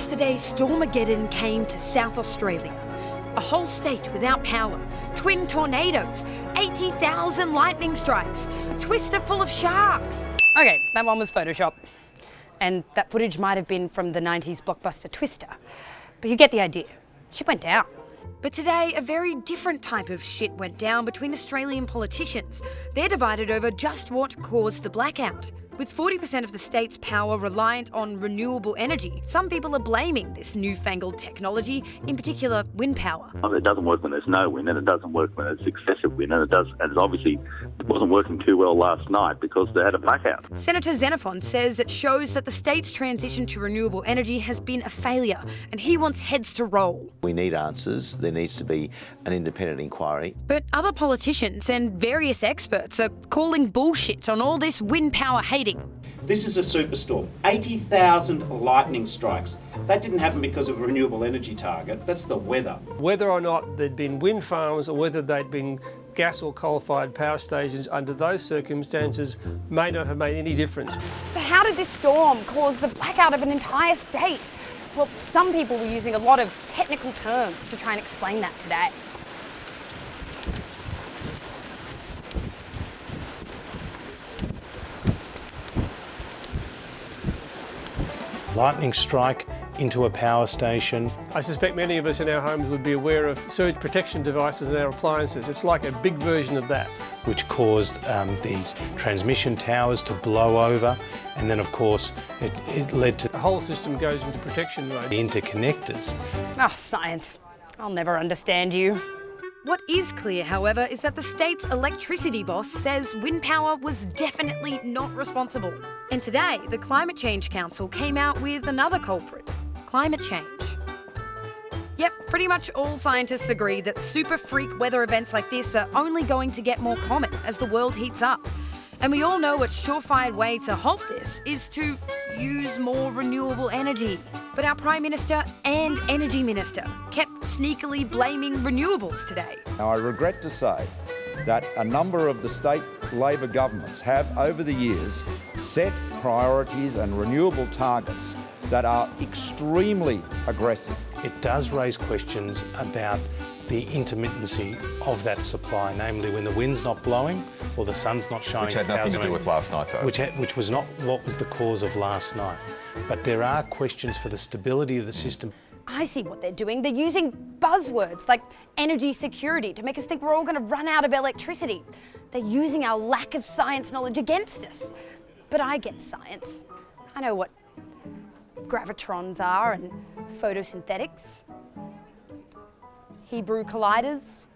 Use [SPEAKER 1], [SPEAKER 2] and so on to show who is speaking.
[SPEAKER 1] Yesterday, Stormageddon came to South Australia. A whole state without power, twin tornadoes, 80,000 lightning strikes, a twister full of sharks.
[SPEAKER 2] Okay, that one was Photoshop. And that footage might have been from the 90s blockbuster Twister. But you get the idea. Shit went down.
[SPEAKER 1] But today, a very different type of shit went down between Australian politicians. They're divided over just what caused the blackout. With 40% of the state's power reliant on renewable energy, some people are blaming this newfangled technology, in particular wind power.
[SPEAKER 3] It doesn't work when there's no wind, and it doesn't work when it's excessive wind, and it obviously wasn't working too well last night because they had a blackout.
[SPEAKER 1] Senator Xenophon says it shows that the state's transition to renewable energy has been a failure, and he wants heads to roll.
[SPEAKER 4] We need answers. There needs to be an independent inquiry.
[SPEAKER 1] But other politicians and various experts are calling bullshit on all this wind power hating.
[SPEAKER 5] This is a superstorm. 80,000 lightning strikes. That didn't happen because of a renewable energy target. That's the weather.
[SPEAKER 6] Whether or not there'd been wind farms or whether they'd been gas or coal-fired power stations under those circumstances may not have made any difference.
[SPEAKER 2] So how did this storm cause the blackout of an entire state? Well, some people were using a lot of technical terms to try and explain that today.
[SPEAKER 7] Lightning strike into a power station.
[SPEAKER 6] I suspect many of us in our homes would be aware of surge protection devices in our appliances. It's like a big version of that.
[SPEAKER 7] Which caused these transmission towers to blow over, and then of course it led to
[SPEAKER 6] The whole system goes into protection mode.
[SPEAKER 7] the interconnectors.
[SPEAKER 2] Oh, science. I'll never understand you.
[SPEAKER 1] What is clear, however, is that the state's electricity boss says wind power was definitely not responsible. And today, the Climate Change Council came out with another culprit: climate change. Yep, pretty much all scientists agree that super freak weather events like this are only going to get more common as the world heats up. And we all know a surefire way to halt this is to use more renewable energy. But our Prime Minister and Energy Minister kept sneakily blaming renewables today.
[SPEAKER 8] Now, I regret to say that a number of the state Labor governments have, over the years, set priorities and renewable targets that are extremely aggressive.
[SPEAKER 7] It does raise questions about the intermittency of that supply, namely when the wind's not blowing or the sun's not shining.
[SPEAKER 9] Which had nothing to do with last night, though.
[SPEAKER 7] Which was not what was the cause of last night. But there are questions for the stability of the system.
[SPEAKER 2] I see what they're doing. They're using buzzwords like energy security to make us think we're all going to run out of electricity. They're using our lack of science knowledge against us. But I get science. I know what gravitrons are and photosynthetics, Hebrew colliders.